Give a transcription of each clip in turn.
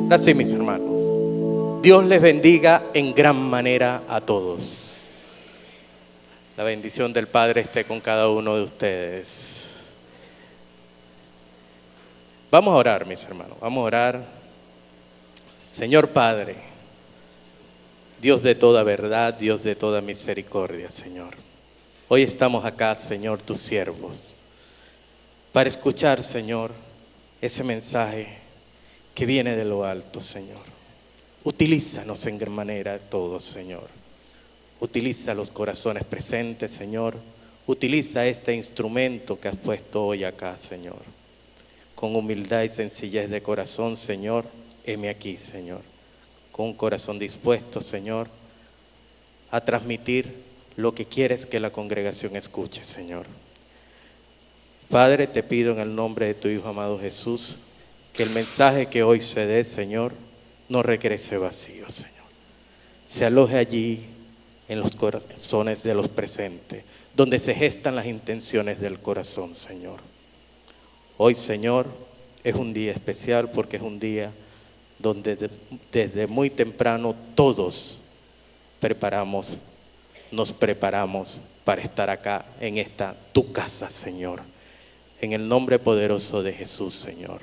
Así, mis hermanos. Dios les bendiga en gran manera a todos. La bendición del Padre esté con cada uno de ustedes. Vamos a orar, mis hermanos. Vamos a orar. Señor Padre, Dios de toda verdad, Dios de toda misericordia, Señor. Hoy estamos acá, Señor, tus siervos, para escuchar, Señor, ese mensaje que viene de lo alto, Señor. Utilízanos en gran manera todos, Señor. Utiliza los corazones presentes, Señor. Utiliza este instrumento que has puesto hoy acá, Señor. Con humildad y sencillez de corazón, Señor, heme aquí, Señor. Con un corazón dispuesto, Señor, a transmitir lo que quieres que la congregación escuche, Señor. Padre, te pido en el nombre de tu Hijo amado Jesús, que el mensaje que hoy se dé, Señor, no regrese vacío, Señor. Se aloje allí en los corazones de los presentes, donde se gestan las intenciones del corazón, Señor. Hoy, Señor, es un día especial porque es un día donde desde muy temprano todos nos preparamos para estar acá en esta tu casa, Señor. En el nombre poderoso de Jesús, Señor,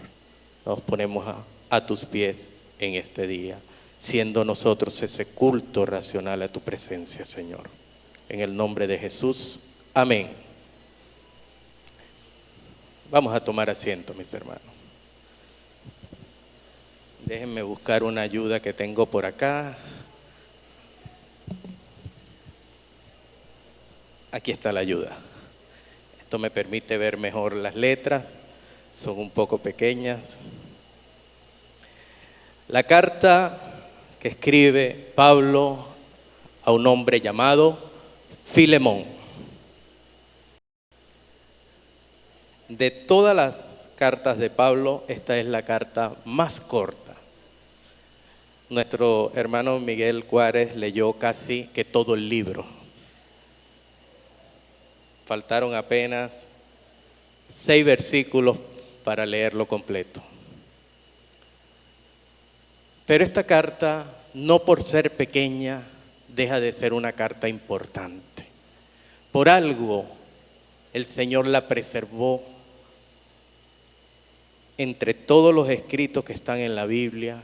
nos ponemos a tus pies en este día, siendo nosotros ese culto racional a tu presencia, Señor. En el nombre de Jesús, amén. Vamos a tomar asiento, mis hermanos. Déjenme buscar una ayuda que tengo por acá. Aquí está la ayuda. Esto me permite ver mejor las letras. Son un poco pequeñas. La carta que escribe Pablo a un hombre llamado Filemón. De todas las cartas de Pablo, esta es la carta más corta. Nuestro hermano Miguel Juárez leyó casi que todo el libro. Faltaron apenas 6 versículos para leerlo completo. Pero esta carta, no por ser pequeña, deja de ser una carta importante. Por algo, el Señor la preservó entre todos los escritos que están en la Biblia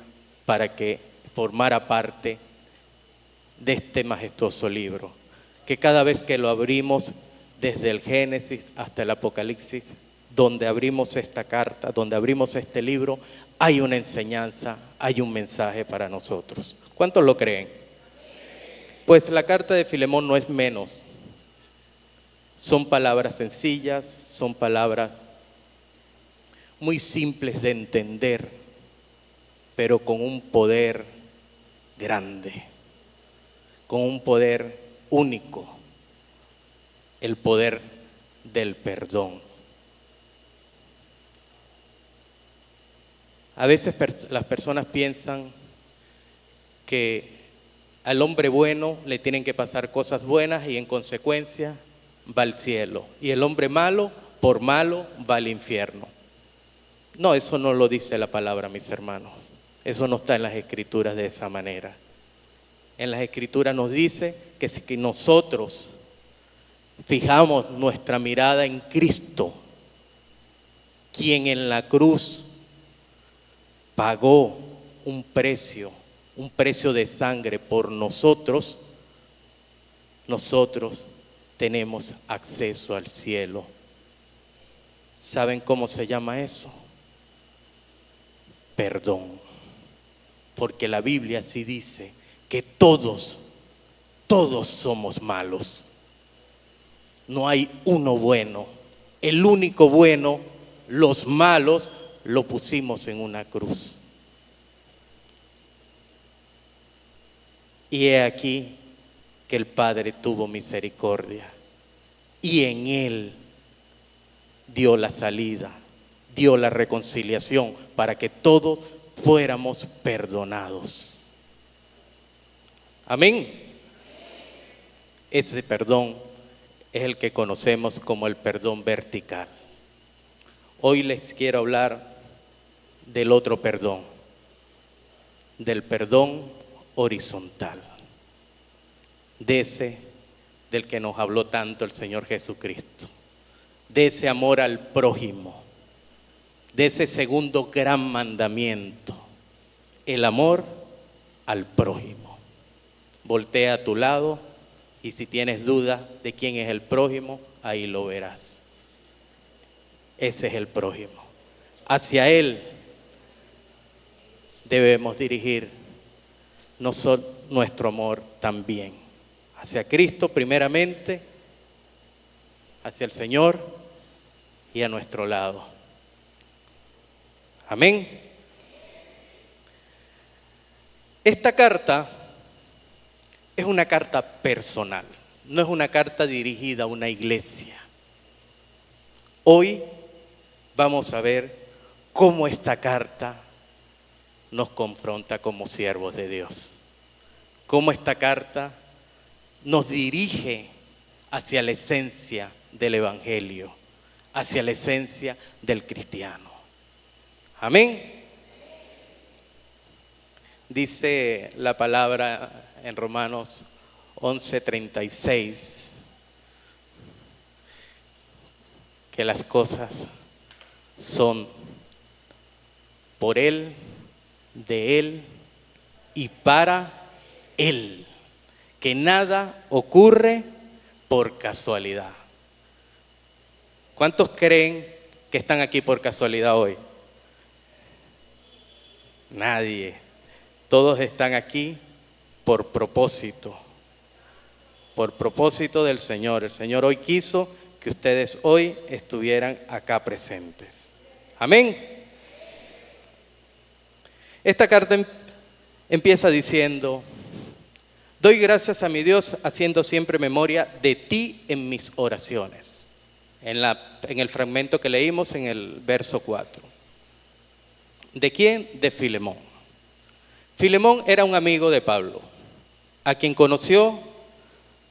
para que formara parte de este majestuoso libro, que cada vez que lo abrimos, desde el Génesis hasta el Apocalipsis, donde abrimos esta carta, donde abrimos este libro, hay una enseñanza, hay un mensaje para nosotros. ¿Cuántos lo creen? Pues la carta de Filemón no es menos. Son palabras sencillas, son palabras muy simples de entender, pero con un poder grande, con un poder único, el poder del perdón. A veces las personas piensan que al hombre bueno le tienen que pasar cosas buenas y en consecuencia va al cielo. Y el hombre malo, por malo, va al infierno. No, eso no lo dice la palabra, mis hermanos. Eso no está en las Escrituras de esa manera. En las Escrituras nos dice que si nosotros fijamos nuestra mirada en Cristo, quien en la cruz pagó un precio de sangre por nosotros, nosotros tenemos acceso al cielo. ¿Saben cómo se llama eso? Perdón. Porque la Biblia sí dice que todos somos malos. No hay uno bueno. El único bueno, los malos, lo pusimos en una cruz. Y he aquí que el Padre tuvo misericordia y en Él dio la salida, dio la reconciliación para que todos fuéramos perdonados. Amén. Ese perdón es el que conocemos como el perdón vertical. Hoy les quiero hablar del otro perdón, del perdón horizontal, de ese del que nos habló tanto el Señor Jesucristo, de ese amor al prójimo, de ese segundo gran mandamiento, el amor al prójimo. Voltea a tu lado y si tienes duda de quién es el prójimo, ahí lo verás. Ese es el prójimo. Hacia él debemos dirigir nuestro amor también. Hacia Cristo primeramente, hacia el Señor y a nuestro lado. Amén. Esta carta es una carta personal, no es una carta dirigida a una iglesia. Hoy vamos a ver cómo esta carta nos confronta como siervos de Dios. Cómo esta carta nos dirige hacia la esencia del Evangelio, hacia la esencia del cristiano. Amén. Dice la palabra en Romanos 11:36 que las cosas son por Él, de Él y para Él, que nada ocurre por casualidad. ¿Cuántos creen que están aquí por casualidad hoy? Nadie. Todos están aquí por propósito del Señor. El Señor hoy quiso que ustedes hoy estuvieran acá presentes. Amén. Esta carta empieza diciendo: doy gracias a mi Dios haciendo siempre memoria de ti en mis oraciones. En el fragmento que leímos en el verso 4. ¿De quién? De Filemón. Filemón era un amigo de Pablo, a quien conoció,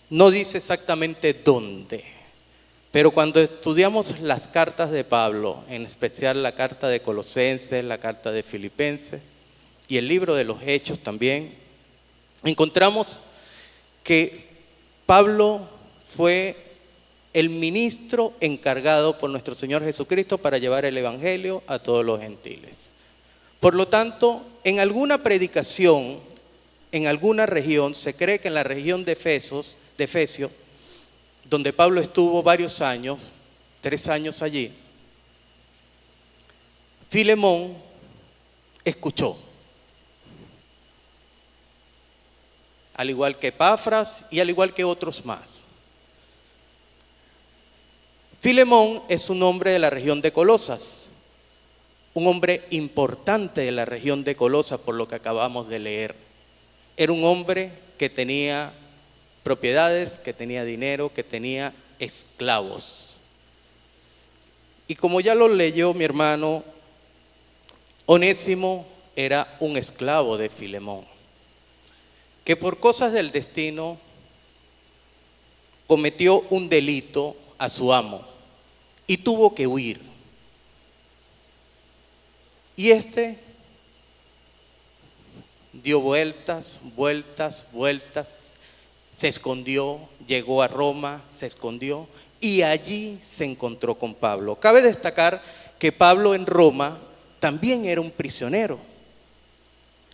no dice exactamente dónde, pero cuando estudiamos las cartas de Pablo, en especial la carta de Colosenses, la carta de Filipenses y el libro de los Hechos también, encontramos que Pablo fue el ministro encargado por nuestro Señor Jesucristo para llevar el Evangelio a todos los gentiles. Por lo tanto, en alguna predicación, en alguna región, se cree que en la región de Efesio, donde Pablo estuvo varios años, 3 años allí, Filemón escuchó. Al igual que Epafras y al igual que otros más. Filemón es un hombre de la región de Colosas. Un hombre importante de la región de Colosas, por lo que acabamos de leer. Era un hombre que tenía propiedades, que tenía dinero, que tenía esclavos. Y como ya lo leyó mi hermano, Onésimo era un esclavo de Filemón, que por cosas del destino cometió un delito a su amo y tuvo que huir. Y este dio vueltas, se escondió, llegó a Roma, se escondió y allí se encontró con Pablo. Cabe destacar que Pablo en Roma también era un prisionero,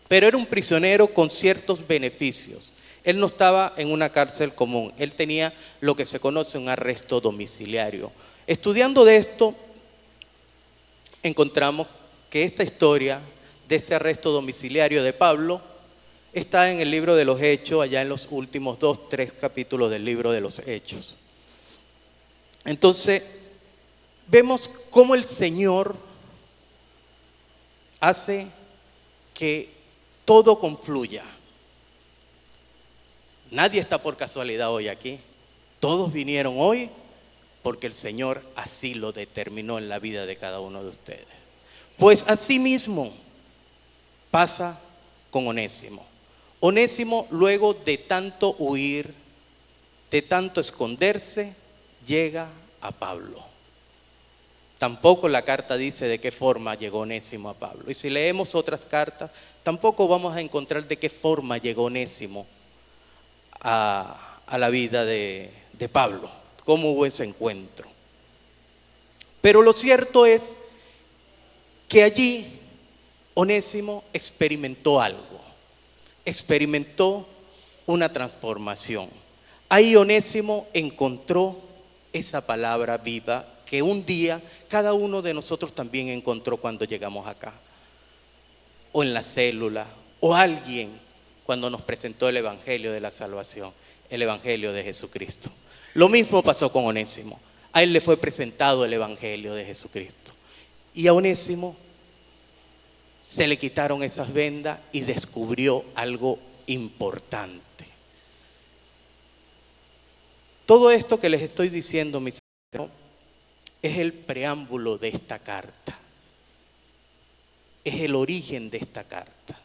pero era un prisionero con ciertos beneficios. Él no estaba en una cárcel común, él tenía lo que se conoce un arresto domiciliario. Estudiando de esto, encontramos que esta historia de este arresto domiciliario de Pablo está en el libro de los Hechos, allá en los últimos 2-3 capítulos del libro de los Hechos. Entonces, vemos cómo el Señor hace que todo confluya. Nadie está por casualidad hoy aquí. Todos vinieron hoy porque el Señor así lo determinó en la vida de cada uno de ustedes. Pues así mismo pasa con Onésimo. Onésimo, luego de tanto huir, de tanto esconderse, llega a Pablo. Tampoco la carta dice de qué forma llegó Onésimo a Pablo. Y si leemos otras cartas, tampoco vamos a encontrar de qué forma llegó Onésimo a la vida de Pablo, cómo hubo ese encuentro. Pero lo cierto es que allí Onésimo experimentó algo, experimentó una transformación. Ahí Onésimo encontró esa palabra viva que un día cada uno de nosotros también encontró cuando llegamos acá, o en la célula, o alguien cuando nos presentó el Evangelio de la salvación, el Evangelio de Jesucristo. Lo mismo pasó con Onésimo. A él le fue presentado el Evangelio de Jesucristo. Y a Onésimo se le quitaron esas vendas y descubrió algo importante. Todo esto que les estoy diciendo, mis hermanos, es el preámbulo de esta carta. Es el origen de esta carta.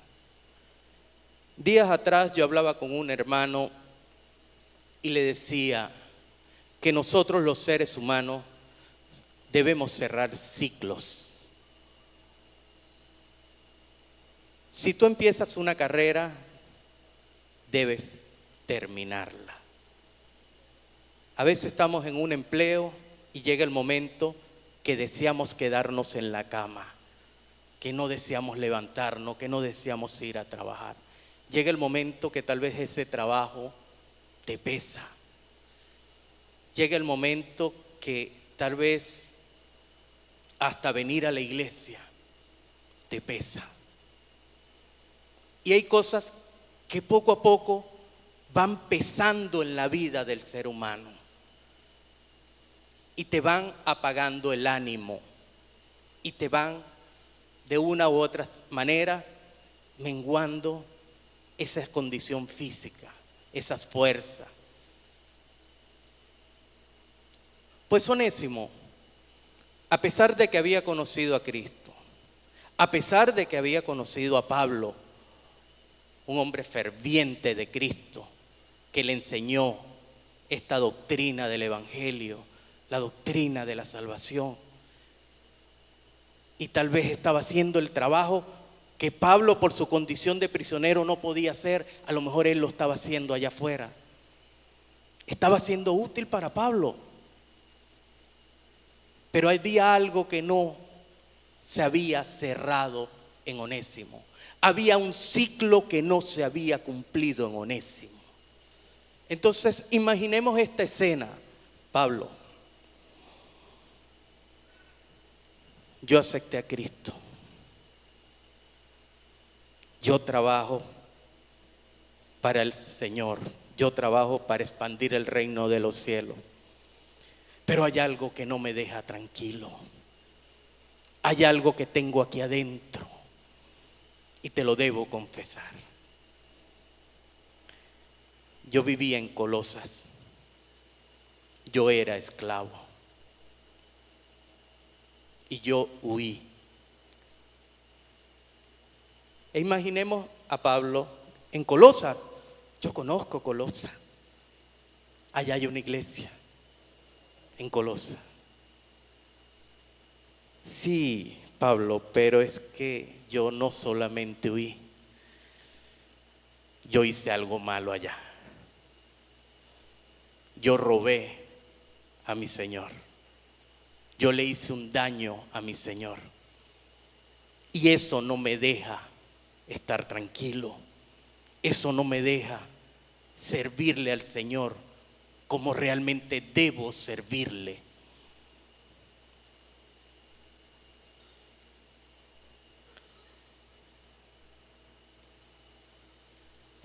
Días atrás yo hablaba con un hermano y le decía que nosotros los seres humanos debemos cerrar ciclos. Si tú empiezas una carrera, debes terminarla. A veces estamos en un empleo y llega el momento que deseamos quedarnos en la cama, que no deseamos levantarnos, que no deseamos ir a trabajar. Llega el momento que tal vez ese trabajo te pesa. Llega el momento que tal vez hasta venir a la iglesia te pesa. Y hay cosas que poco a poco van pesando en la vida del ser humano y te van apagando el ánimo y te van de una u otra manera menguando esa condición física, esas fuerzas. Pues Onésimo, a pesar de que había conocido a Cristo, a pesar de que había conocido a Pablo, un hombre ferviente de Cristo, que le enseñó esta doctrina del Evangelio, la doctrina de la salvación, y tal vez estaba haciendo el trabajo que Pablo por su condición de prisionero no podía hacer, a lo mejor él lo estaba haciendo allá afuera. Estaba siendo útil para Pablo. Pero había algo que no se había cerrado en Onésimo. Había un ciclo que no se había cumplido en Onésimo. Entonces, imaginemos esta escena. Pablo, yo acepté a Cristo. Yo trabajo para el Señor. Yo trabajo para expandir el reino de los cielos. Pero hay algo que no me deja tranquilo. Hay algo que tengo aquí adentro y te lo debo confesar. Yo vivía en Colosas. Yo era esclavo. Y yo huí. E imaginemos a Pablo en Colosas. Yo conozco Colosas. Allá hay una iglesia. En Colosas. Sí, Pablo, pero es que yo no solamente huí. Yo hice algo malo allá. Yo robé a mi Señor. Yo le hice un daño a mi Señor. Y eso no me deja estar tranquilo. Eso no me deja servirle al Señor como realmente debo servirle.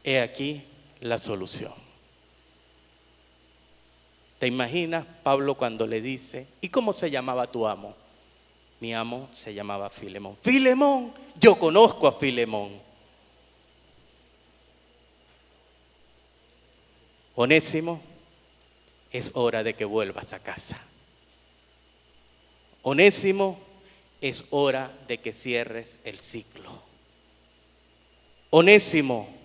He aquí la solución. ¿Te imaginas Pablo cuando le dice, ¿y cómo se llamaba tu amo? Mi amo se llamaba Filemón. Filemón, yo conozco a Filemón. Onésimo, es hora de que vuelvas a casa. Onésimo, es hora de que cierres el ciclo. Onésimo,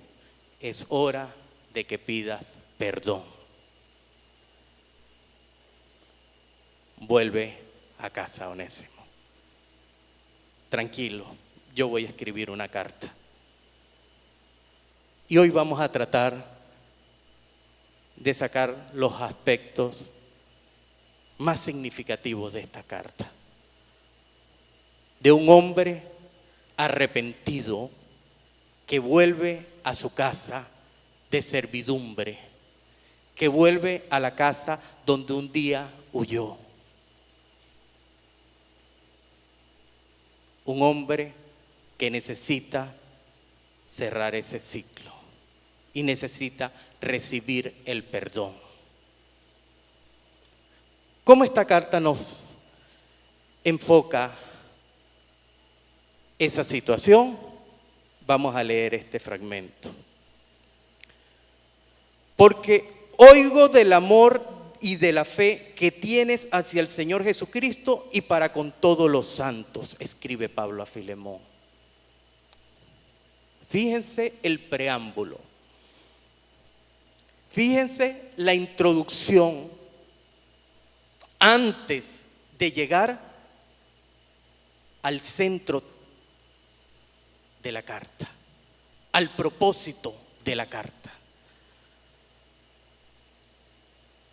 es hora de que pidas perdón. Vuelve a casa, Onésimo. Tranquilo, yo voy a escribir una carta. Y hoy vamos a tratar de sacar los aspectos más significativos de esta carta. De un hombre arrepentido que vuelve a su casa de servidumbre, que vuelve a la casa donde un día huyó. Un hombre que necesita cerrar ese ciclo y necesita recibir el perdón. ¿Cómo esta carta nos enfoca esa situación? Vamos a leer este fragmento. Porque oigo del amor y de la fe que tienes hacia el Señor Jesucristo y para con todos los santos, escribe Pablo a Filemón. Fíjense el preámbulo. Fíjense la introducción antes de llegar al centro de la carta, al propósito de la carta.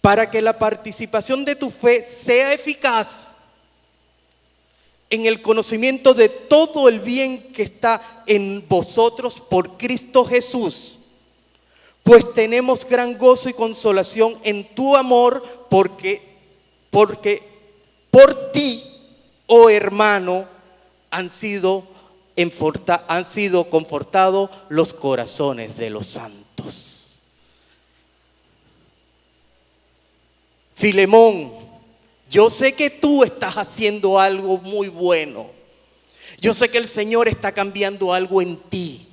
Para que la participación de tu fe sea eficaz en el conocimiento de todo el bien que está en vosotros por Cristo Jesús. Pues tenemos gran gozo y consolación en tu amor, porque por ti, oh hermano, han sido confortados los corazones de los santos. Filemón, yo sé que tú estás haciendo algo muy bueno. Yo sé que el Señor está cambiando algo en ti.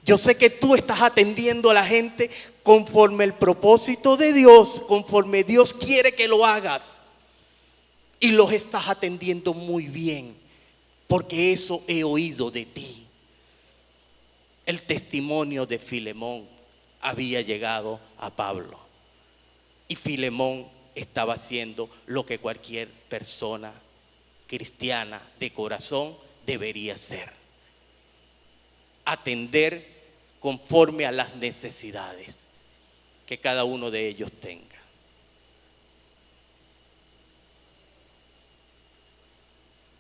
Yo sé que tú estás atendiendo a la gente conforme el propósito de Dios, conforme Dios quiere que lo hagas. Y los estás atendiendo muy bien, porque eso he oído de ti. El testimonio de Filemón había llegado a Pablo. Y Filemón estaba haciendo lo que cualquier persona cristiana de corazón debería hacer: atender conforme a las necesidades que cada uno de ellos tenga.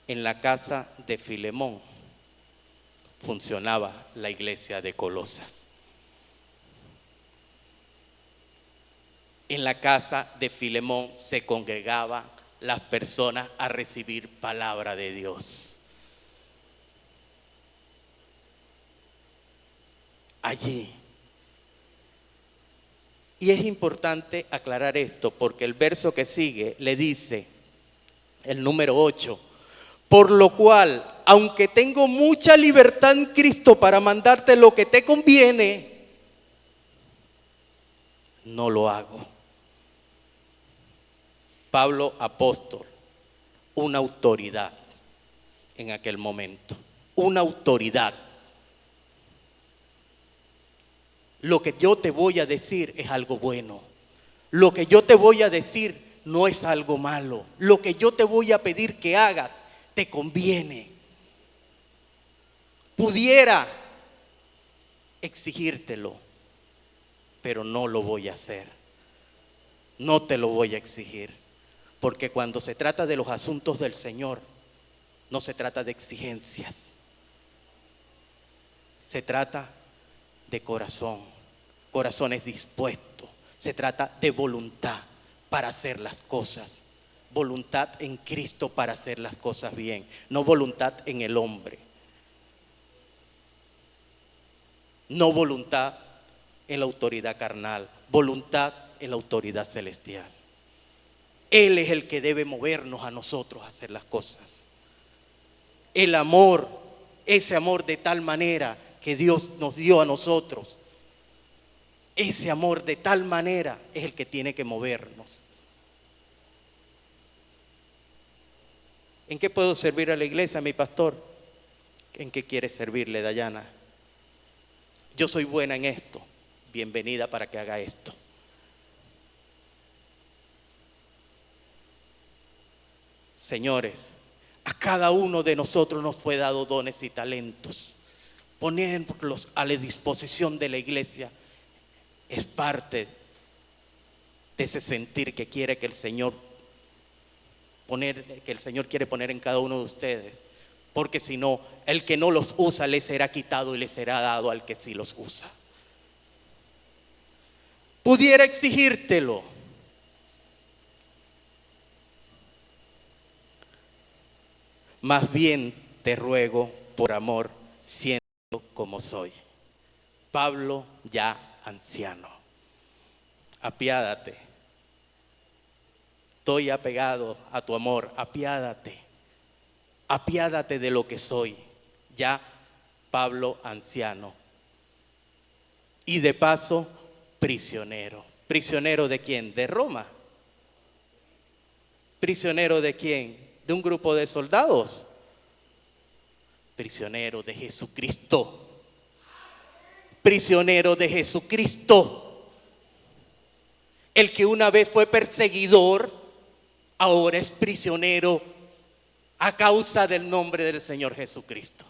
En la casa de Filemón funcionaba la iglesia de Colosas. En la casa de Filemón se congregaban las personas a recibir palabra de Dios. Allí. Y es importante aclarar esto porque el verso que sigue le dice, el número 8, por lo cual, aunque tengo mucha libertad en Cristo para mandarte lo que te conviene, no lo hago. Pablo, apóstol, una autoridad en aquel momento, una autoridad. Lo que yo te voy a decir es algo bueno. Lo que yo te voy a decir no es algo malo. Lo que yo te voy a pedir que hagas te conviene. Pudiera exigírtelo, pero no lo voy a hacer. No te lo voy a exigir. Porque cuando se trata de los asuntos del Señor, no se trata de exigencias. Se trata de corazón, corazones dispuestos. Se trata de voluntad para hacer las cosas. Voluntad en Cristo para hacer las cosas bien, no voluntad en el hombre. No voluntad en la autoridad carnal, voluntad en la autoridad celestial. Él es el que debe movernos a nosotros a hacer las cosas. El amor, ese amor de tal manera que Dios nos dio a nosotros, ese amor de tal manera es el que tiene que movernos. ¿En qué puedo servir a la iglesia, mi pastor? ¿En qué quiere servirle, Dayana? Yo soy buena en esto. Bienvenida para que haga Señores, a cada uno de nosotros nos fue dado dones y talentos. Ponerlos a la disposición de la iglesia es parte de ese sentir que quiere que el Señor quiere poner en cada uno de ustedes. Porque si no, el que no los usa le será quitado y le será dado al que sí los usa. Pudiera exigírtelo. Más bien te ruego por amor, siendo como soy. Pablo, ya anciano. Apiádate. Estoy apegado a tu amor. Apiádate. Apiádate de lo que soy. Ya Pablo, anciano. Y de paso, prisionero. ¿Prisionero de quién? De Roma. ¿Prisionero de quién? De un grupo de soldados. Prisionero de Jesucristo. Prisionero de Jesucristo. El que una vez fue perseguidor, ahora es prisionero a causa del nombre del Señor Jesucristo.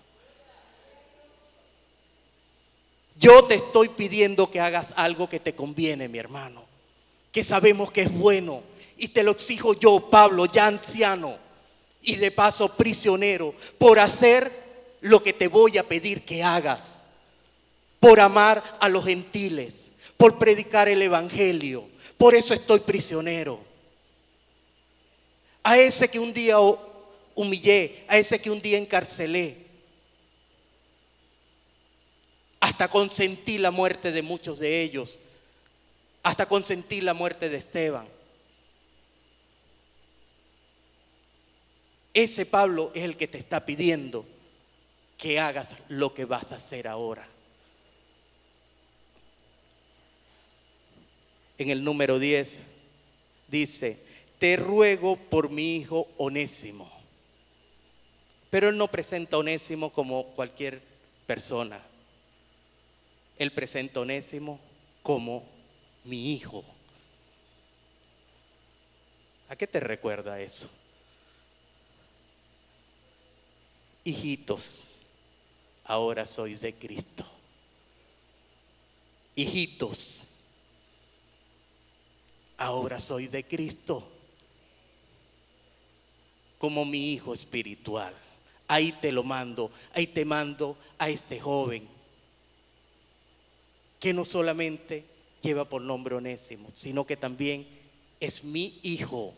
Yo te estoy pidiendo que hagas algo que te conviene, mi hermano, que sabemos que es bueno, y te lo exijo yo, Pablo, ya anciano y de paso prisionero, por hacer lo que te voy a pedir que hagas, por amar a los gentiles, por predicar el evangelio. Por eso estoy prisionero. A ese que un día humillé, a ese que un día encarcelé, hasta consentí la muerte de muchos de ellos, hasta consentí la muerte de Esteban. Ese Pablo es el que te está pidiendo que hagas lo que vas a hacer ahora. En el número 10 dice: te ruego por mi hijo Onésimo. Pero él no presenta a Onésimo como cualquier persona. Él presenta a Onésimo como mi hijo. ¿A qué te recuerda eso? Hijitos, ahora sois de Cristo. Hijitos, ahora soy de Cristo, como mi hijo espiritual. Ahí te lo mando, ahí te mando a este joven que no solamente lleva por nombre Onésimo, sino que también es mi hijo.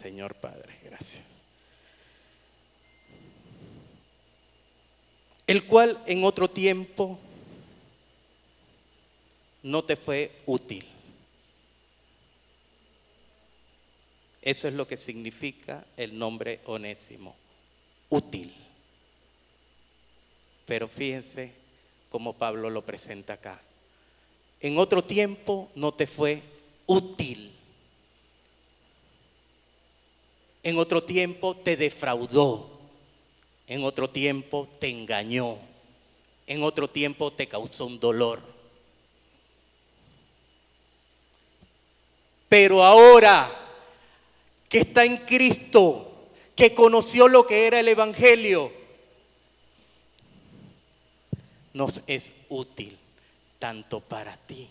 Señor Padre, gracias. El cual en otro tiempo no te fue útil. Eso es lo que significa el nombre Onésimo, útil. Pero fíjense cómo Pablo lo presenta acá. En otro tiempo no te fue útil. En otro tiempo te defraudó. En otro tiempo te engañó. En otro tiempo te causó un dolor. Pero ahora que está en Cristo, que conoció lo que era el evangelio, nos es útil tanto para ti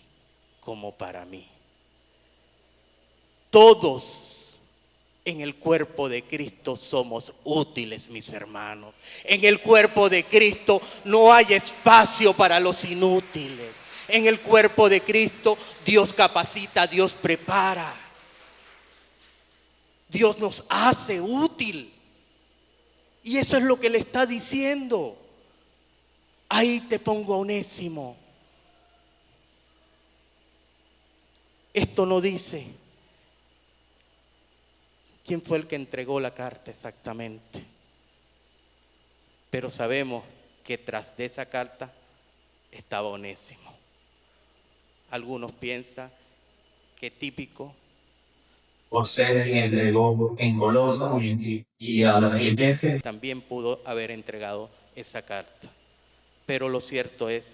como para mí. Todos en el cuerpo de Cristo somos útiles, mis hermanos. En el cuerpo de Cristo no hay espacio para los inútiles. En el cuerpo de Cristo Dios capacita, Dios prepara. Dios nos hace útil. Y eso es lo que le está diciendo. Ahí te pongo a Onésimo. Esto no dice quién fue el que entregó la carta exactamente. Pero sabemos que tras de esa carta estaba Onésimo. Algunos piensan que típico por ser quien entregó en goloso y a las iglesias. También pudo haber entregado esa carta. Pero lo cierto es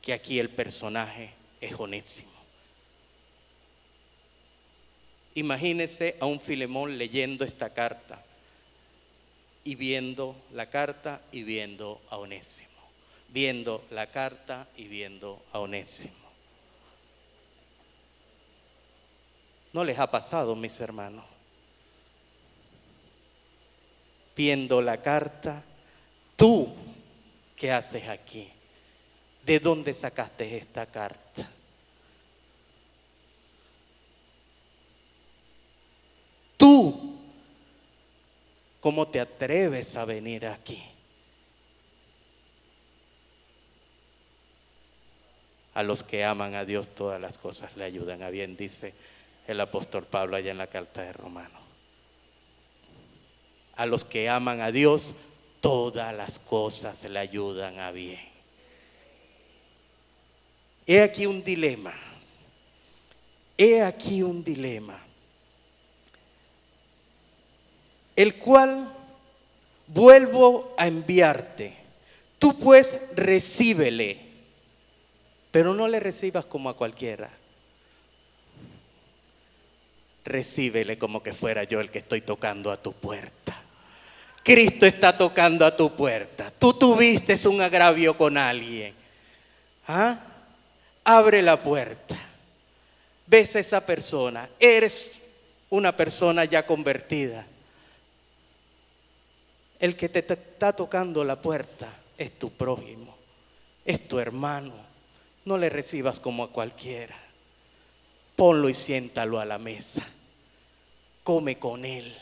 que aquí el personaje es Onésimo. Imagínese a un Filemón leyendo esta carta y viendo la carta y viendo a Onésimo, viendo la carta y viendo a Onésimo. ¿No les ha pasado, mis hermanos? Viendo la carta, ¿tú qué haces aquí? ¿De dónde sacaste esta carta? ¿Tú cómo te atreves a venir aquí? A los que aman a Dios todas las cosas le ayudan a bien, dice el apóstol Pablo allá en la carta de Romanos. A los que aman a Dios todas las cosas le ayudan a bien. He aquí un dilema. He aquí un dilema. El cual vuelvo a enviarte. Tú pues recíbele, pero no le recibas como a cualquiera. Recíbele como que fuera yo el que estoy tocando a tu puerta. Cristo está tocando a tu puerta. Tú tuviste un agravio con alguien. ¿Ah? Abre la puerta. Ves a esa persona. Eres una persona ya convertida. El que te está tocando la puerta es tu prójimo, es tu hermano. No le recibas como a cualquiera. Ponlo y siéntalo a la mesa. Come con él.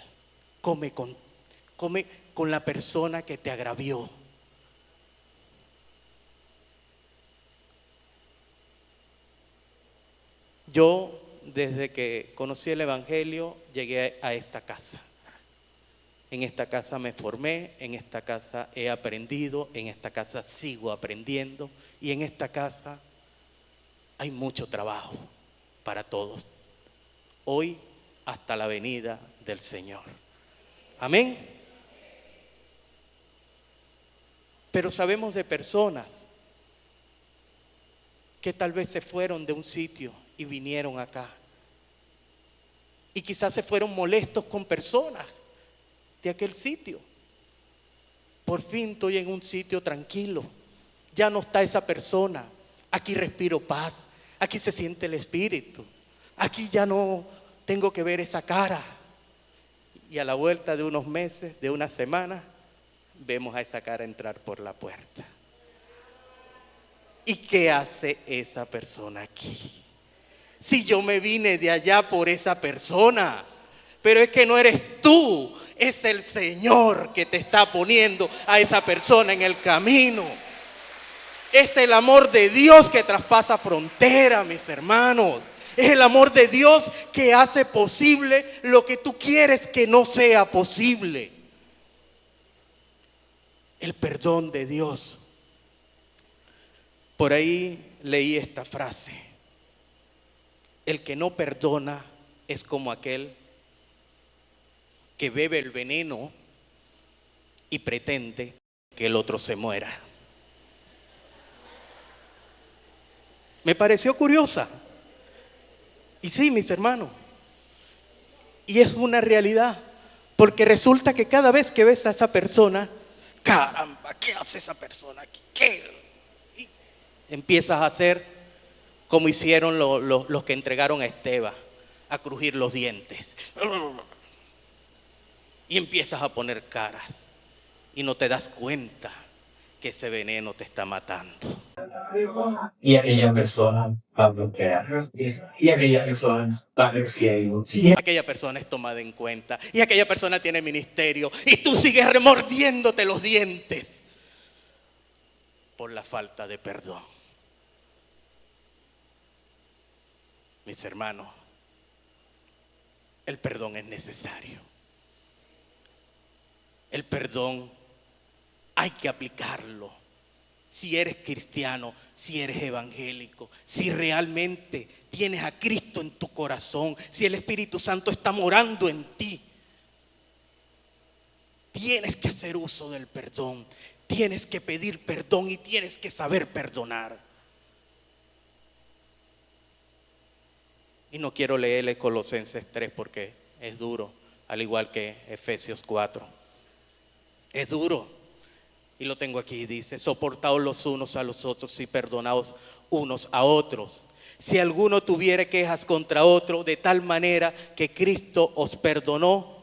Come con la persona que te agravió. Yo, desde que conocí el Evangelio, llegué a esta casa. En esta casa me formé, en esta casa he aprendido, en esta casa sigo aprendiendo y en esta casa hay mucho trabajo para todos. Hoy hasta la venida del Señor. Amén. Pero sabemos de personas que tal vez se fueron de un sitio y vinieron acá. Y quizás se fueron molestos con personas de aquel sitio. Por fin estoy en un sitio tranquilo. Ya no está esa persona. Aquí respiro paz. Aquí se siente el Espíritu. Aquí ya no tengo que ver esa cara. Y a la vuelta de unos meses, de una semana, vemos a esa cara entrar por la puerta. ¿Y qué hace esa persona aquí? Si yo me vine de allá por esa persona, pero es que no eres tú, es el Señor que te está poniendo a esa persona en el camino. Es el amor de Dios que traspasa frontera, mis hermanos. Es el amor de Dios que hace posible lo que tú quieres que no sea posible. El perdón de Dios. Por ahí leí esta frase. El que no perdona es como aquel que bebe el veneno y pretende que el otro se muera. Me pareció curiosa. Y sí, mis hermanos. Y es una realidad. Porque resulta que cada vez que ves a esa persona, caramba, ¿qué hace esa persona aquí? ¿Qué? Y empiezas a hacer como hicieron los que entregaron a Esteban, a crujir los dientes. Y empiezas a poner caras. Y no te das cuenta que ese veneno te está matando. Y aquella persona va a bloquear. Y aquella persona va a ver ciego. Y aquella persona es tomada en cuenta. Y aquella persona tiene ministerio. Y tú sigues remordiéndote los dientes por la falta de perdón. Mis hermanos, el perdón es necesario. El perdón hay que aplicarlo. Si eres cristiano, si eres evangélico, si realmente tienes a Cristo en tu corazón, si el Espíritu Santo está morando en ti, tienes que hacer uso del perdón, tienes que pedir perdón y tienes que saber perdonar. Y no quiero leerle Colosenses 3 porque es duro, al igual que Efesios 4. Es duro. Y lo tengo aquí, dice, soportaos los unos a los otros y perdonaos unos a otros. Si alguno tuviere quejas contra otro, de tal manera que Cristo os perdonó,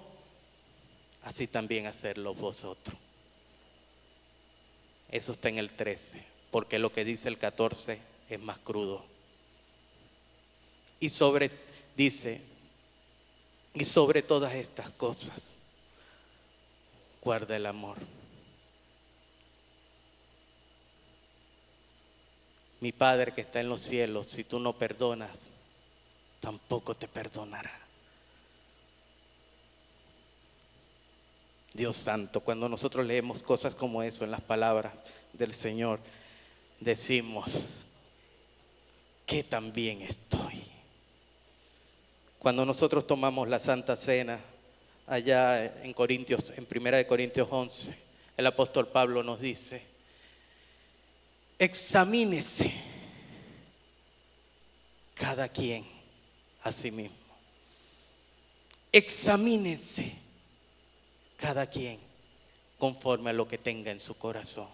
así también hacerlo vosotros. Eso está en el 13, porque lo que dice el 14 es más crudo. Dice, y sobre todas estas cosas, guarda el amor. Mi Padre que está en los cielos, si tú no perdonas, tampoco te perdonará. Dios santo, cuando nosotros leemos cosas como eso en las palabras del Señor, decimos, que también estoy. Cuando nosotros tomamos la Santa Cena, allá en Corintios, en 1 Corintios 11, el apóstol Pablo nos dice, examínese cada quien a sí mismo. Examínese cada quien conforme a lo que tenga en su corazón.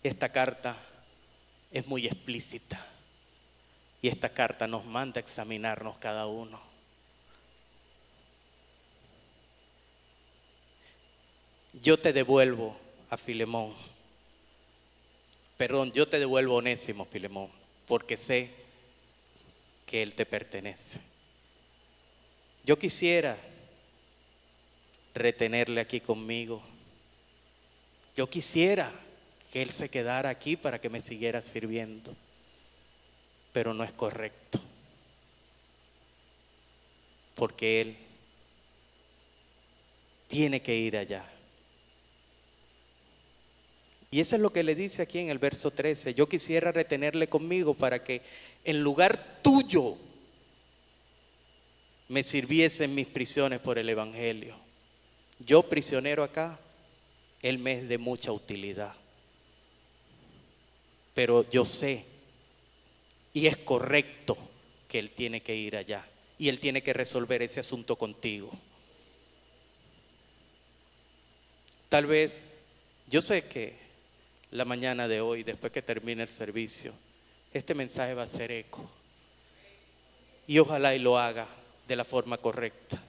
Esta carta es muy explícita y esta carta nos manda a examinarnos cada uno. Yo te devuelvo a Filemón. Perdón, yo te devuelvo a Onésimo, Filemón, porque sé que él te pertenece. Yo quisiera retenerle aquí conmigo. Yo quisiera que él se quedara aquí para que me siguiera sirviendo, pero no es correcto, porque él tiene que ir allá. Y eso es lo que le dice aquí en el verso 13. Yo quisiera retenerle conmigo para que en lugar tuyo me sirviese en mis prisiones por el evangelio. Yo prisionero acá, él me es de mucha utilidad. Pero yo sé, y es correcto, que él tiene que ir allá. Y él tiene que resolver ese asunto contigo. Tal vez, yo sé que la mañana de hoy, después que termine el servicio, este mensaje va a ser eco. Y ojalá y lo haga de la forma correcta.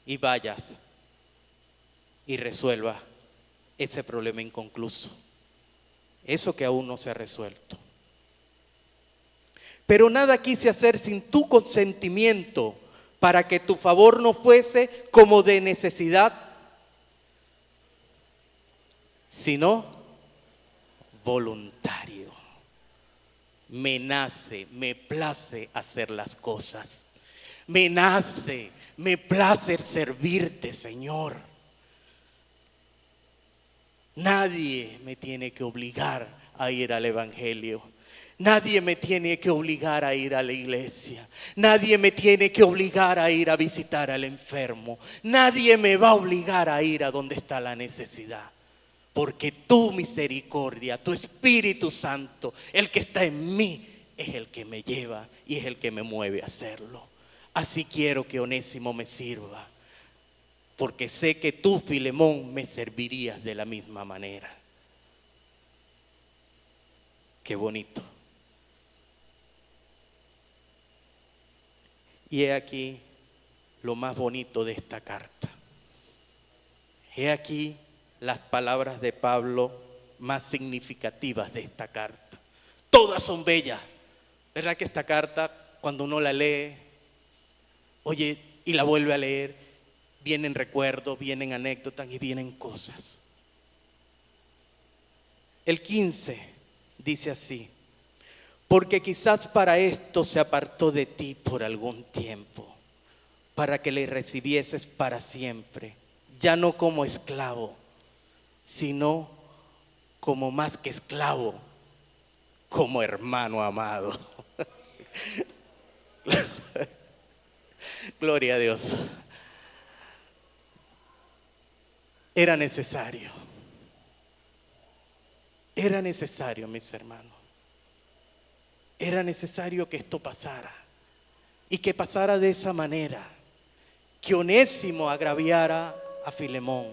Y vayas y resuelva ese problema inconcluso. Eso que aún no se ha resuelto. Pero nada quise hacer sin tu consentimiento, para que tu favor no fuese como de necesidad, sino voluntario. Me nace, me place hacer las cosas. Me nace, me place servirte, Señor. Nadie me tiene que obligar a ir al evangelio. Nadie me tiene que obligar a ir a la iglesia. Nadie me tiene que obligar a ir a visitar al enfermo. Nadie me va a obligar a ir a donde está la necesidad. Porque tu misericordia, tu Espíritu Santo, el que está en mí, es el que me lleva y es el que me mueve a hacerlo. Así quiero que Onésimo me sirva, porque sé que tú, Filemón, me servirías de la misma manera. Qué bonito. Y he aquí lo más bonito de esta carta. He aquí las palabras de Pablo más significativas de esta carta. Todas son bellas. ¿Verdad que esta carta, cuando uno la lee, oye, y la vuelve a leer, vienen recuerdos, vienen anécdotas y vienen cosas? El 15 dice así: porque quizás para esto se apartó de ti por algún tiempo, para que le recibieses para siempre, ya no como esclavo, sino como más que esclavo, como hermano amado. Gloria a Dios. Era necesario. Era necesario, mis hermanos. Era necesario que esto pasara y que pasara de esa manera. Que Onésimo agraviara a Filemón,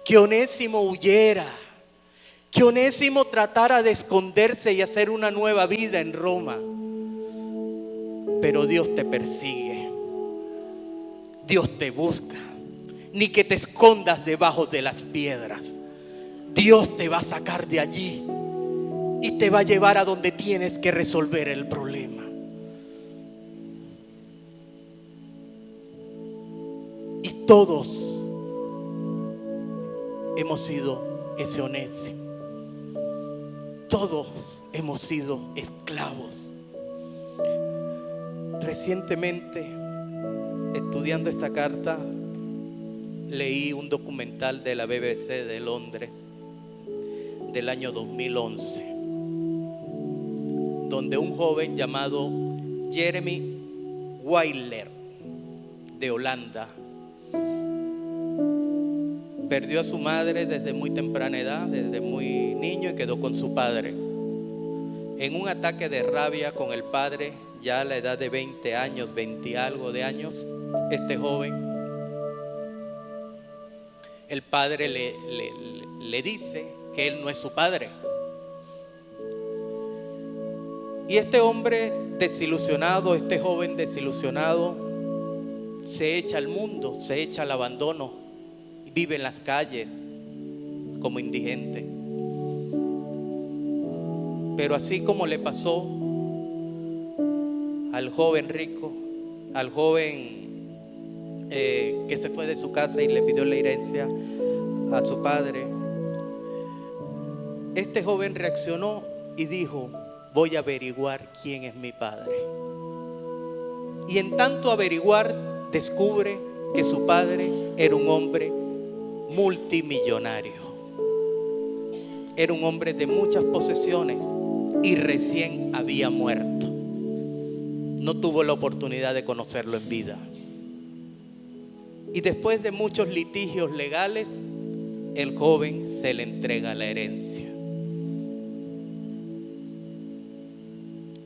que Onésimo huyera, que Onésimo tratara de esconderse y hacer una nueva vida en Roma. Pero Dios te persigue, Dios te busca, ni que te escondas debajo de las piedras. Dios te va a sacar de allí y te va a llevar a donde tienes que resolver el problema. Y todos hemos sido ese Onésimo. Todos hemos sido esclavos. Recientemente, estudiando esta carta, leí un documental de la BBC de Londres del año 2011, donde un joven llamado Jeremy Weiler de Holanda perdió a su madre desde muy temprana edad, desde muy niño, y quedó con su padre. En un ataque de rabia con el padre, ya a la edad de 20 años, 20 y algo de años, este joven, el padre le dice que él no es su padre. Y este hombre desilusionado, este joven desilusionado, se echa al mundo, se echa al abandono. Vive en las calles como indigente. Pero así como le pasó al joven rico, al joven que se fue de su casa y le pidió la herencia a su padre, este joven reaccionó y dijo: voy a averiguar quién es mi padre. Y en tanto averiguar, descubre que su padre era un hombre multimillonario. Era un hombre de muchas posesiones y recién había muerto. No tuvo la oportunidad de conocerlo en vida. Y después de muchos litigios legales, el joven se le entrega la herencia.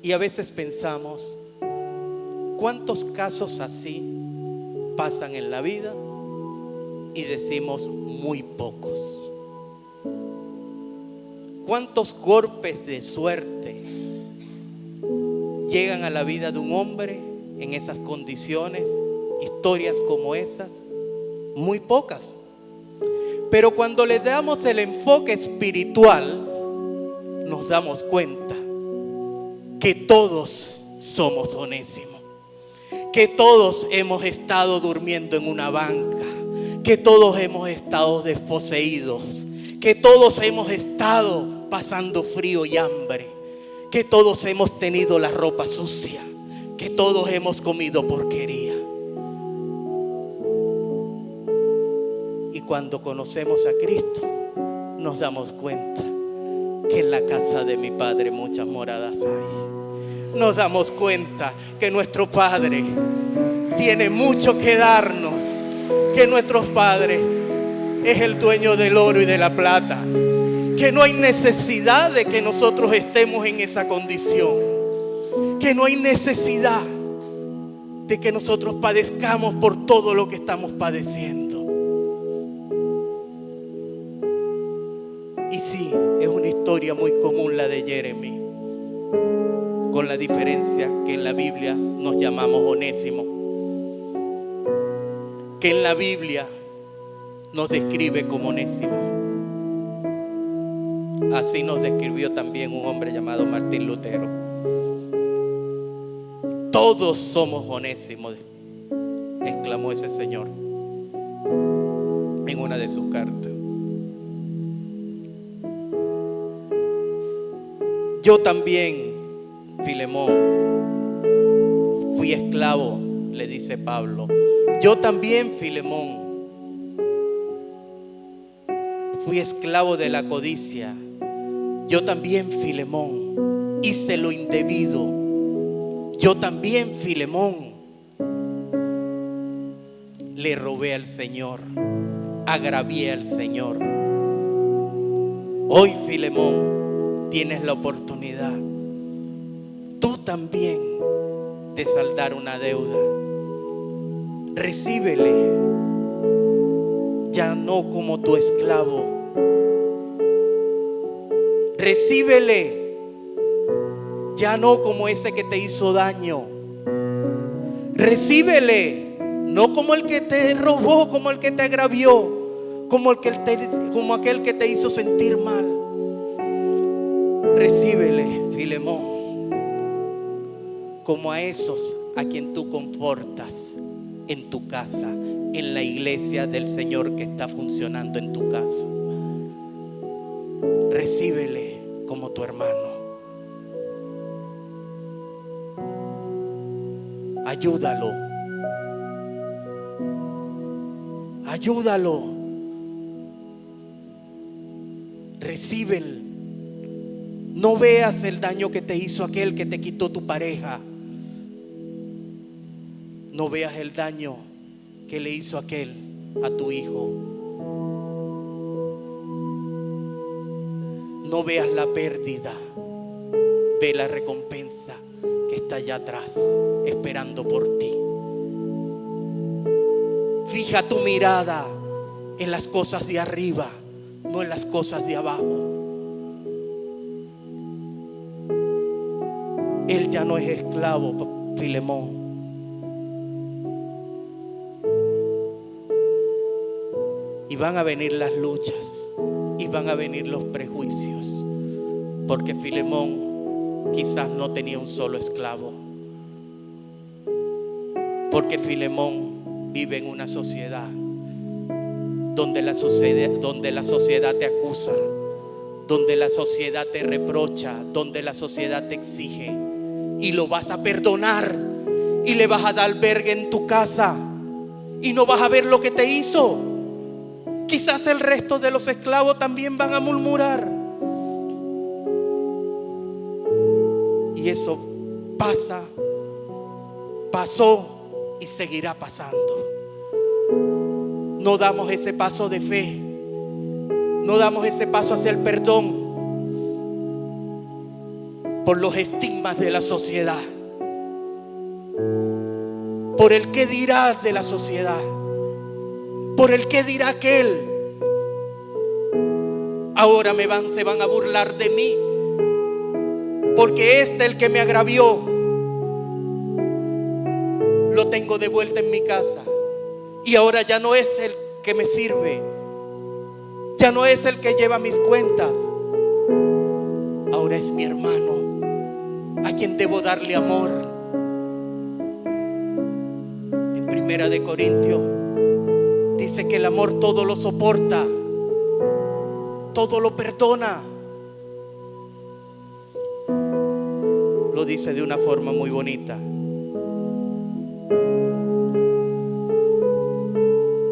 Y a veces pensamos, ¿cuántos casos así pasan en la vida? Y decimos, muy pocos. ¿Cuántos golpes de suerte llegan a la vida de un hombre en esas condiciones? Historias como esas, muy pocas. Pero cuando le damos el enfoque espiritual, nos damos cuenta que todos somos Onésimo, que todos hemos estado durmiendo en una banca, que todos hemos estado desposeídos, que todos hemos estado pasando frío y hambre, que todos hemos tenido la ropa sucia, que todos hemos comido porquería. Y cuando conocemos a Cristo, nos damos cuenta que en la casa de mi Padre muchas moradas hay. Nos damos cuenta que nuestro Padre tiene mucho que darnos, que nuestro Padre es el dueño del oro y de la plata, que no hay necesidad de que nosotros estemos en esa condición, que no hay necesidad de que nosotros padezcamos por todo lo que estamos padeciendo. Y sí, es una historia muy común la de Jeremy, con la diferencia que en la Biblia nos llamamos Onésimo, que en la Biblia nos describe como Onésimo. Así nos describió también un hombre llamado Martín Lutero. Todos somos Onésimos, exclamó ese señor en una de sus cartas. Yo también, Filemón, fui esclavo, le dice Pablo. Yo también, Filemón, fui esclavo de la codicia. Yo también, Filemón, hice lo indebido. Yo también, Filemón, le robé al Señor, agravié al Señor. Hoy, Filemón, tienes la oportunidad. Tú también de saldar una deuda. Recíbele, ya no como tu esclavo. Recíbele, ya no como ese que te hizo daño. Recíbele, no como el que te robó, como el que te agravió, como aquel que te hizo sentir mal. Recíbele, Filemón, como a esos a quien tú confortas en tu casa, en la iglesia del Señor que está funcionando en tu casa. Recíbele como tu hermano. Ayúdalo. Ayúdalo. Recíbelo. No veas el daño que te hizo aquel que te quitó tu pareja. No veas el daño que le hizo aquel a tu hijo. No veas la pérdida. Ve la recompensa que está allá atrás, esperando por ti. Fija tu mirada en las cosas de arriba, no en las cosas de abajo. Él ya no es esclavo, Filemón. Y van a venir las luchas, y van a venir los prejuicios, porque Filemón quizás no tenía un solo esclavo, porque Filemón vive en una sociedad donde la sociedad te acusa, donde la sociedad te reprocha, donde la sociedad te exige, y lo vas a perdonar y le vas a dar albergue en tu casa y no vas a ver lo que te hizo. Quizás el resto de los esclavos también van a murmurar. Y eso pasó y seguirá pasando. No damos ese paso de fe. No damos ese paso hacia el perdón por los estigmas de la sociedad, por el qué dirá de la sociedad, por el qué dirá aquel. Ahora se van a burlar de mí porque el que me agravió lo tengo de vuelta en mi casa y ahora ya no es el que me sirve, ya no es el que lleva mis cuentas, ahora es mi hermano a quien debo darle amor. En Primera de Corintios dice que el amor todo lo soporta, todo lo perdona. Lo dice de una forma muy bonita.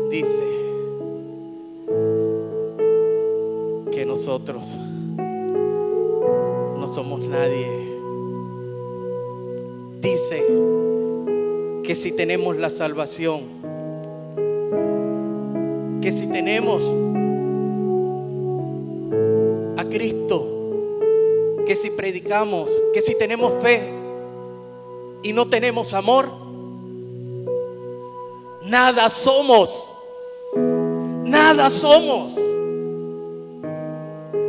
Dice que nosotros no somos nadie. Dice que si tenemos la salvación, que si tenemos a Cristo, que si predicamos, que si tenemos fe y no tenemos amor, nada somos. Nada somos.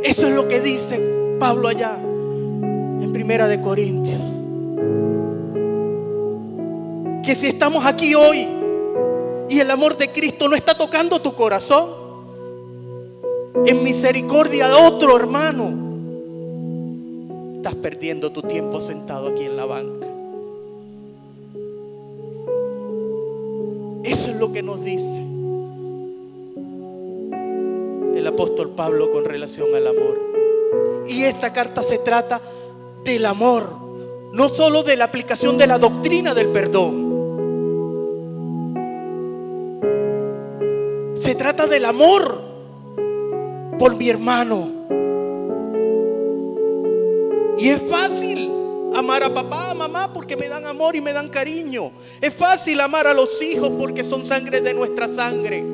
Eso es lo que dice Pablo allá en Primera de Corintios. Que si estamos aquí hoy y el amor de Cristo no está tocando tu corazón, en misericordia de otro hermano, estás perdiendo tu tiempo sentado aquí en la banca. Eso es lo que nos dice el apóstol Pablo con relación al amor. Y esta carta se trata del amor, no solo de la aplicación de la doctrina del perdón. Se trata del amor por mi hermano. Y es fácil amar a papá, a mamá porque me dan amor y me dan cariño. Es fácil amar a los hijos porque son sangre de nuestra sangre.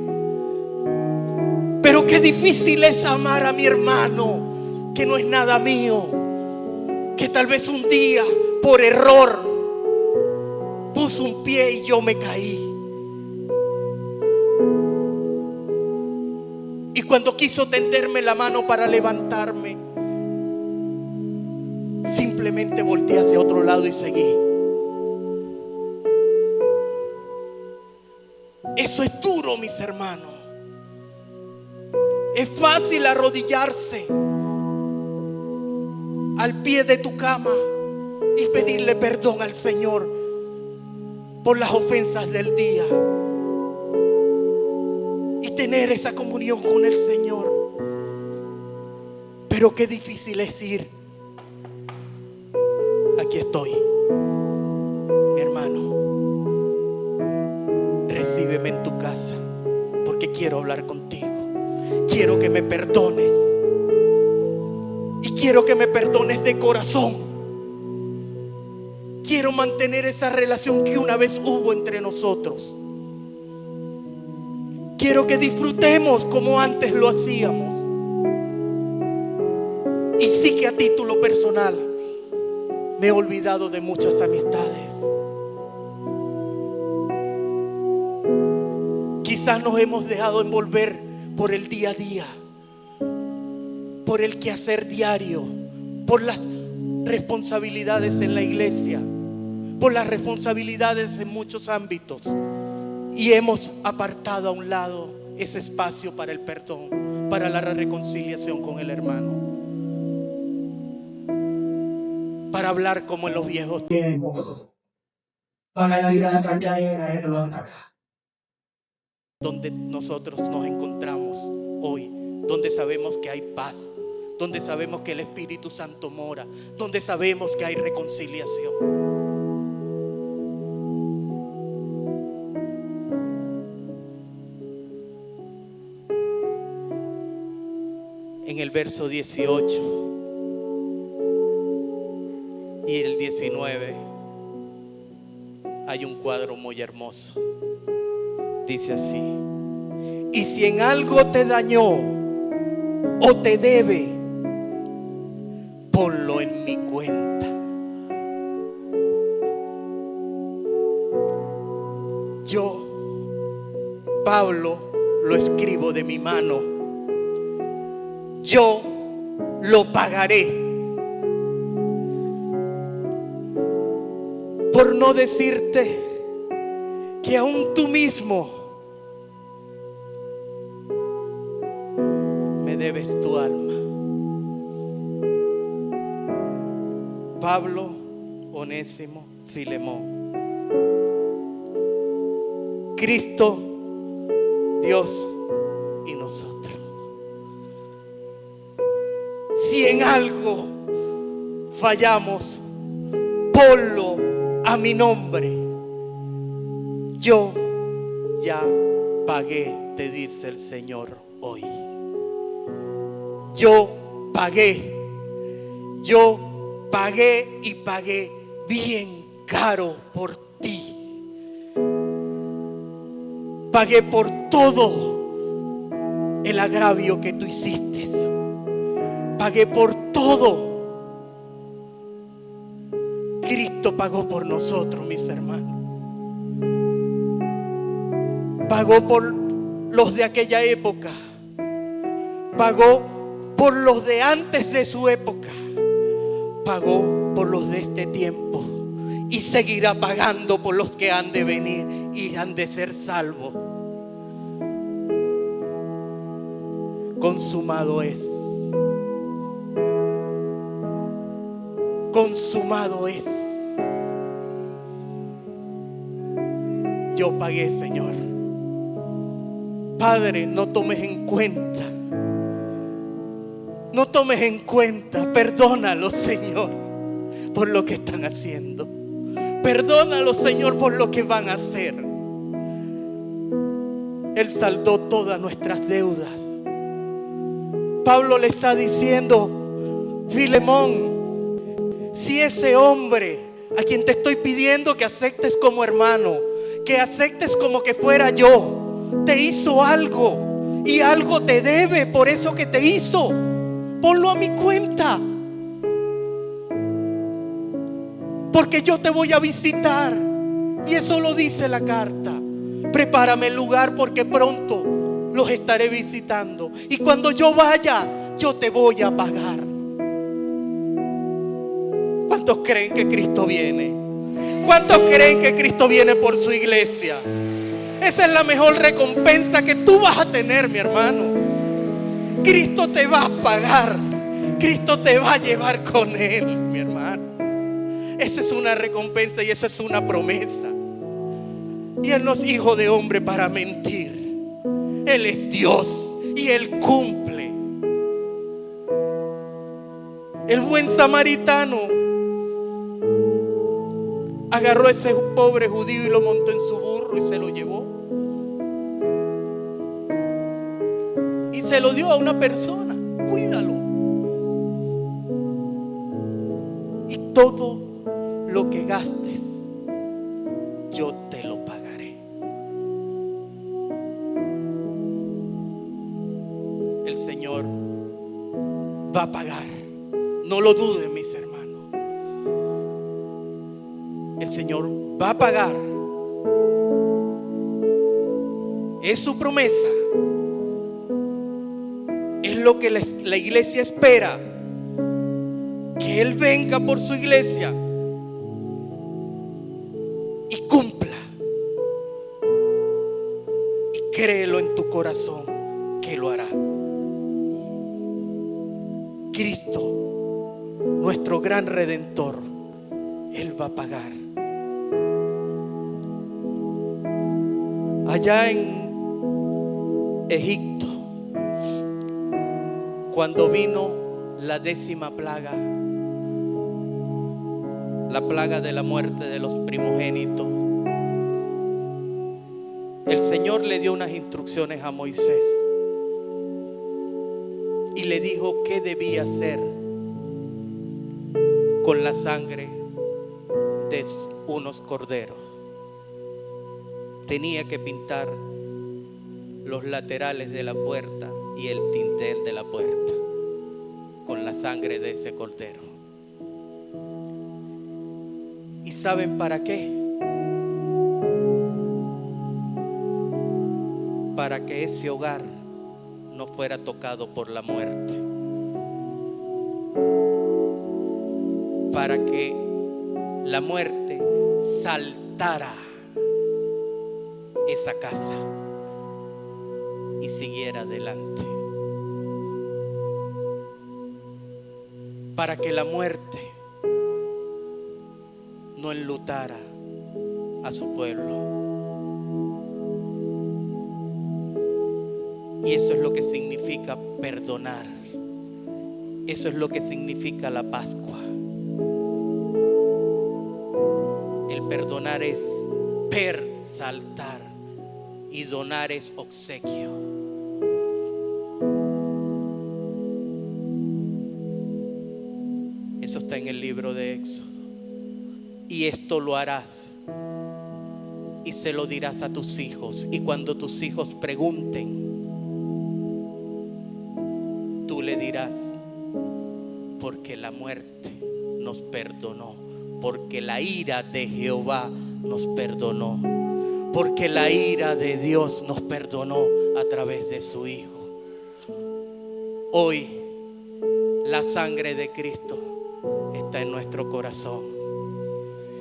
Pero qué difícil es amar a mi hermano, que no es nada mío, que tal vez un día por error puso un pie y yo me caí. Y cuando quiso tenderme la mano para levantarme, simplemente volteé hacia otro lado y seguí. Eso es duro, mis hermanos. Es fácil arrodillarse al pie de tu cama y pedirle perdón al Señor por las ofensas del día y tener esa comunión con el Señor. Pero qué difícil es ir. Aquí estoy, mi hermano. Recíbeme en tu casa porque quiero hablar contigo. Quiero que me perdones. Y quiero que me perdones de corazón. Quiero mantener esa relación que una vez hubo entre nosotros. Quiero que disfrutemos como antes lo hacíamos. Y sí que a título personal me he olvidado de muchas amistades. Quizás nos hemos dejado envolver por el día a día, por el quehacer diario, por las responsabilidades en la iglesia, por las responsabilidades en muchos ámbitos, y hemos apartado a un lado ese espacio para el perdón, para la reconciliación con el hermano, para hablar como en los viejos tiempos, donde nosotros nos encontramos hoy, donde sabemos que hay paz, donde sabemos que el Espíritu Santo mora, donde sabemos que hay reconciliación. En el verso 18 y el 19 hay un cuadro muy hermoso. Dice así: y si en algo te dañó o te debe, ponlo en mi cuenta. Yo, Pablo, lo escribo de mi mano. Yo lo pagaré. Por no decirte que aún tú mismo me debes tu alma. Pablo, Onésimo, Filemón. Cristo, Dios y nosotros. Si en algo fallamos, ponlo a mi nombre. Yo ya pagué, te dice el Señor hoy. Yo pagué y pagué bien caro por ti. Pagué por todo el agravio que tú hiciste. Pagué por todo. Cristo pagó por nosotros, mis hermanos. Pagó por los de aquella época. Pagó por los de antes de su época. Pagó por los de este tiempo. Y seguirá pagando por los que han de venir y han de ser salvos. Consumado es. Consumado es. Yo pagué, Señor. Padre, no tomes en cuenta. No tomes en cuenta. Perdónalo, Señor, por lo que están haciendo. Perdónalo, Señor, por lo que van a hacer. Él saldó todas nuestras deudas. Pablo le está diciendo: Filemón, si ese hombre a quien te estoy pidiendo que aceptes como hermano, que aceptes como que fuera yo, te hizo algo y algo te debe por eso que te hizo, ponlo a mi cuenta. porque yo te voy a visitar. Y eso lo dice la carta. Prepárame el lugar porque pronto los estaré visitando. Y cuando yo vaya, yo te voy a pagar. ¿Cuántos creen que Cristo viene? ¿Cuántos creen que Cristo viene por su iglesia? Esa es la mejor recompensa que tú vas a tener, mi hermano. Cristo te va a pagar. Cristo te va a llevar con Él, mi hermano. Esa es una recompensa y esa es una promesa. Y Él no es hijo de hombre para mentir. Él es Dios y Él cumple. El buen samaritano agarró a ese pobre judío y lo montó en su burro y se lo llevó. Y se lo dio a una persona. Cuídalo. Y todo lo que gastes, yo te lo pagaré. El Señor va a pagar. No lo duden, mis hermanos. El Señor va a pagar. Es su promesa. Es lo que la iglesia espera. Que Él venga por su iglesia y cumpla. Y créelo en tu corazón que lo hará. Cristo, nuestro gran Redentor, Él va a pagar. Allá en Egipto, cuando vino la 10ª plaga, la plaga de la muerte de los primogénitos, el Señor le dio unas instrucciones a Moisés y le dijo qué debía hacer con la sangre de unos corderos. Tenía que pintar los laterales de la puerta y el dintel de la puerta con la sangre de ese cordero. ¿Y saben para qué? Para que ese hogar no fuera tocado por la muerte. Para que la muerte saltara esa casa y siguiera adelante. Para que la muerte no enlutara a su pueblo. Y eso es lo que significa perdonar. Eso es lo que significa la Pascua. El perdonar es saltar y donar es obsequio. Eso está en el libro de Éxodo. Y esto lo harás y se lo dirás a tus hijos. Y cuando tus hijos pregunten, tú le dirás: porque la muerte nos perdonó, porque la ira de Jehová nos perdonó, porque la ira de Dios nos perdonó a través de su Hijo. Hoy la sangre de Cristo está en nuestro corazón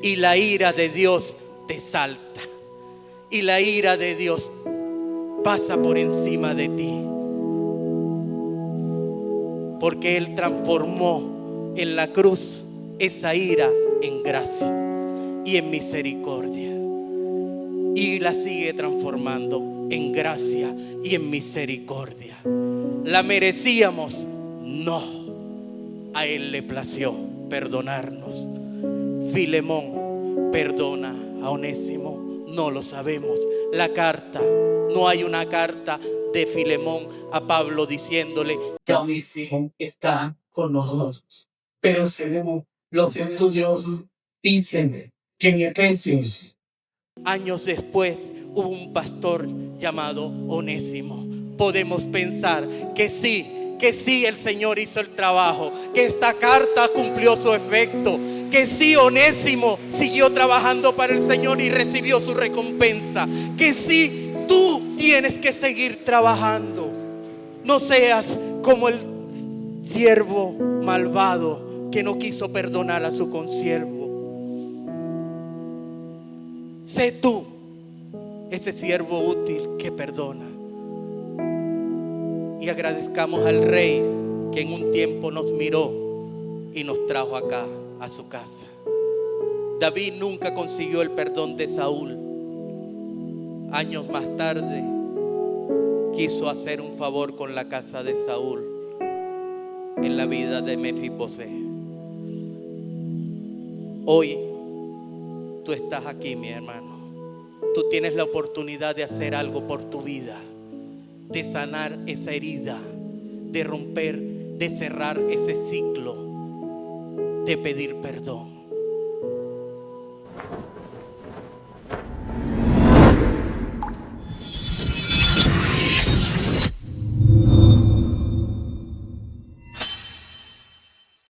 y la ira de Dios te salta y la ira de Dios pasa por encima de ti, porque Él transformó en la cruz esa ira en gracia y en misericordia, y la sigue transformando en gracia y en misericordia. ¿La merecíamos? No. A Él le plació perdonarnos. Filemón perdona a Onésimo, no lo sabemos. La carta, no hay una carta de Filemón a Pablo diciéndole: Ya Onésimo está con nosotros. Pero según los estudiosos dicen que en Efesios, años después, hubo un pastor llamado Onésimo. Podemos pensar que sí, el Señor hizo el trabajo, que esta carta cumplió su efecto, Que sí, Onésimo siguió trabajando para el Señor y recibió su recompensa. Que sí, tú tienes que seguir trabajando. No seas como el siervo malvado que no quiso perdonar a su consiervo. Sé tú ese siervo útil que perdona. Y agradezcamos al Rey que en un tiempo nos miró y nos trajo acá a su casa. David nunca consiguió el perdón de Saúl. Años más tarde quiso hacer un favor con la casa de Saúl en la vida de Mefibosé. Hoy tú estás aquí, mi hermano. Tú tienes la oportunidad de hacer algo por tu vida, de sanar esa herida, de romper, de cerrar ese ciclo, de pedir perdón.